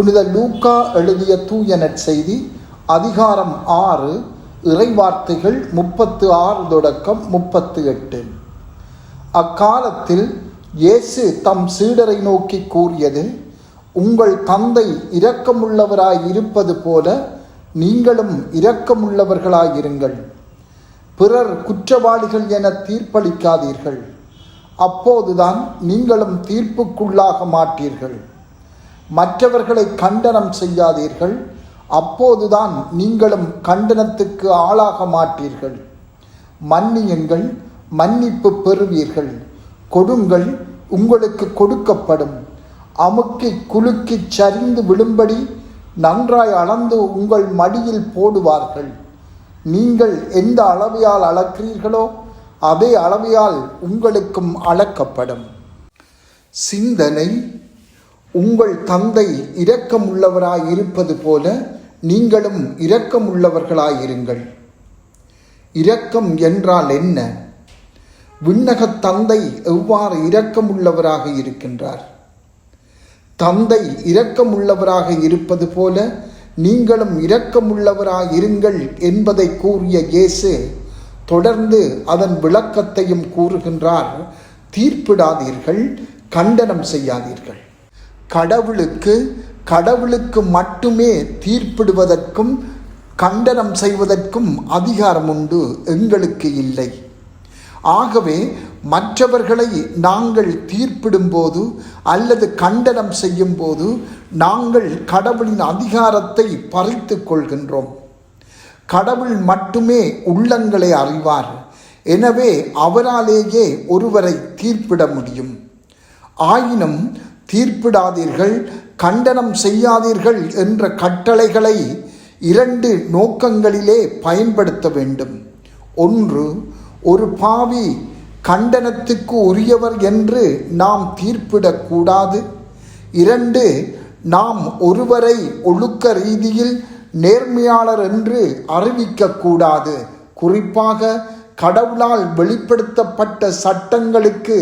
புனித லூக்கா எழுதிய தூய நற்செய்தி அதிகாரம் 6 இறைவார்த்தைகள் 36 தொடக்கம் 38. அக்காலத்தில் இயேசு தம் சீடரை நோக்கி கூறியது, உங்கள் தந்தை இரக்கமுள்ளவராய் இருப்பது போல நீங்களும் இரக்கமுள்ளவர்களாயிருங்கள். பிறர் குற்றவாளிகள் என தீர்ப்பளிக்காதீர்கள், அப்போதுதான் நீங்களும் தீர்ப்புக்குள்ளாக மாட்டீர்கள். மற்றவர்களை கண்டனம் செய்யாதீர்கள், அப்போதுதான் நீங்களும் கண்டனத்துக்கு ஆளாக மாட்டீர்கள். மன்னியுங்கள், மன்னிப்பு பெறுவீர்கள். கொடுங்கள், உங்களுக்கு கொடுக்கப்படும். அமுக்கி குலுக்கி சரிந்து விழும்படி நன்றாய் அளந்து உங்கள் மடியில் போடுவார்கள். நீங்கள் எந்த அளவையால் அளக்கிறீர்களோ அதே அளவையால் உங்களுக்கும் அளக்கப்படும். சிந்தனை: உங்கள் தந்தை இரக்கமுள்ளவராய் இருப்பது போல நீங்களும் இரக்கமுள்ளவர்களாயிருங்கள். இரக்கம் என்றால் என்ன? விண்ணகத் தந்தை எவ்வாறு இரக்கமுள்ளவராக இருக்கின்றார்? தந்தை இரக்கமுள்ளவராக இருப்பது போல நீங்களும் இரக்கமுள்ளவராயிருங்கள் என்பதை கூறிய இயேசு தொடர்ந்து அதன் விளக்கத்தையும் கூறுகின்றார். தீர்ப்பிடாதீர்கள், கண்டனம் செய்யாதீர்கள். கடவுளுக்கு மட்டுமே தீர்ப்பிடுவதற்கும் கண்டனம் செய்வதற்கும் அதிகாரம் உண்டு, எங்களுக்கு இல்லை. ஆகவே மற்றவர்களை நாங்கள் தீர்ப்பிடும்போது அல்லது கண்டனம் செய்யும் போது நாங்கள் கடவுளின் அதிகாரத்தை பறித்து கொள்கின்றோம். கடவுள் மட்டுமே உள்ளங்களை அறிவார். எனவே அவராலேயே ஒருவரை தீர்ப்பிட முடியும். ஆயினும் தீர்ப்பிடாதீர்கள், கண்டனம் செய்யாதீர்கள் என்ற கட்டளைகளை 2 நோக்கங்களிலே பயன்படுத்த வேண்டும். ஒன்று, ஒரு பாவி கண்டனத்துக்கு உரியவர் என்று நாம் தீர்ப்பிடக்கூடாது. 2, நாம் ஒருவரை ஒழுக்க ரீதியில் நேர்மையாளர் என்று அறிவிக்கக்கூடாது. குறிப்பாக கடவுளால் வெளிப்படுத்தப்பட்ட சட்டங்களுக்கு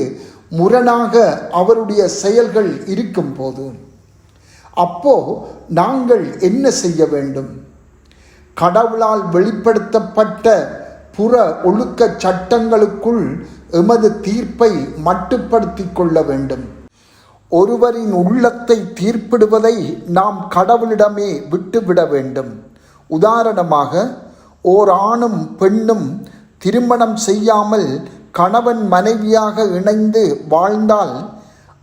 முரணாக அவருடைய செயல்கள் இருக்கும் போது. அப்போ நாங்கள் என்ன செய்ய வேண்டும்? கடவுளால் வெளிப்படுத்தப்பட்ட புற ஒழுக்க சட்டங்களுக்குள் எமது தீர்ப்பை மட்டுப்படுத்தி கொள்ள வேண்டும். ஒருவரின் உள்ளத்தை தீர்ப்பிடுவதை நாம் கடவுளிடமே விட்டுவிட வேண்டும். உதாரணமாக, ஓர் ஆணும் பெண்ணும் திருமணம் செய்யாமல் கணவன் மனைவியாக இணைந்து வாழ்ந்தால்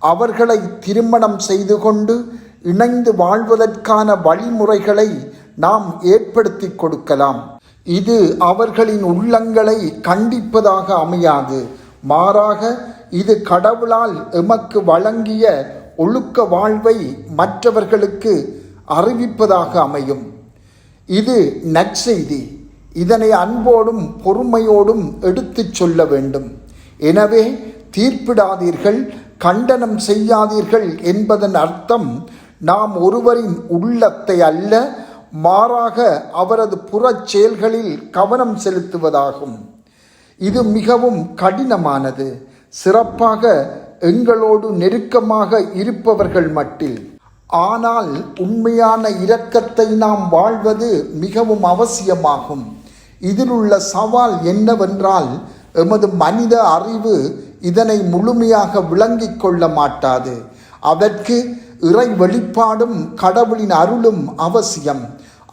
அவர்களை திருமணம் செய்து கொண்டு இணைந்து வாழ்வதற்கான வழிமுறைகளை நாம் ஏற்படுத்தி கொடுக்கலாம். இது அவர்களின் உள்ளங்களை கண்டிப்பதாக அமையாது. மாறாக இது கடவுளால் எமக்கு வழங்கிய ஒழுக்க வாழ்வை மற்றவர்களுக்கு அறிவிப்பதாக அமையும். இது நற்செய்தி. இதனை அன்போடும் பொறுமையோடும் எடுத்துச் சொல்ல வேண்டும். எனவே தீர்ப்பிடாதீர்கள், கண்டனம் செய்யாதீர்கள் என்பதன் அர்த்தம் நாம் ஒருவரின் உள்ளத்தை அல்ல, மாறாக அவரது புறச் செயல்களில் கவனம் செலுத்துவதாகும். இது மிகவும் கடினமானது, சிறப்பாக எங்களோடு நெருக்கமாக இருப்பவர்கள் மட்டில். ஆனால் உண்மையான இரக்கத்தை நாம் வாழ்வது மிகவும் அவசியமாகும். இதில் உள்ள சவால் என்னவென்றால், எமது மனித அறிவு இதனை முழுமையாக விளங்கிக் கொள்ள மாட்டாது. அதற்கு இறை வெளிப்பாடும் கடவுளின் அருளும் அவசியம்.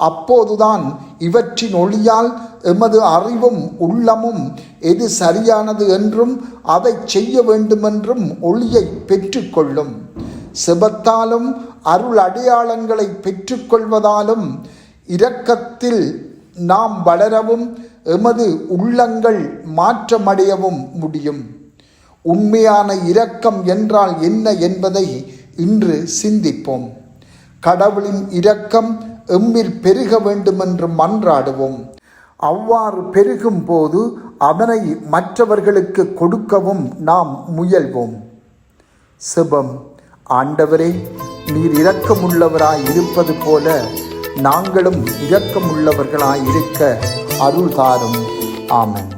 அப்போதுதான் இவற்றின் ஒளியால் எமது அறிவும் உள்ளமும் எது சரியானது என்றும் அதை செய்ய வேண்டுமென்றும் ஒளியை பெற்றுக்கொள்ளும். செபத்தாலும் அருள் அடையாளங்களை பெற்றுக்கொள்வதாலும் இரக்கத்தில் நாம் வளரவும் எமது உள்ளங்கள் மாற்றமடையவும் முடியும். உண்மையான இரக்கம் என்றால் என்ன என்பதை இன்று சிந்திப்போம். கடவுளின் இரக்கம் எம்மில் பெருக வேண்டுமென்று மன்றாடுவோம். அவ்வாறு பெருகும் போது அதனை மற்றவர்களுக்கு கொடுக்கவும் நாம் முயல்வோம். செபம். ஆண்டவரே, நீர் இரக்கமுள்ளவராய் இருப்பது போல நாங்களும் இரக்கமுள்ளவர்களாய் இருக்க அருள் தாரும். ஆமென்.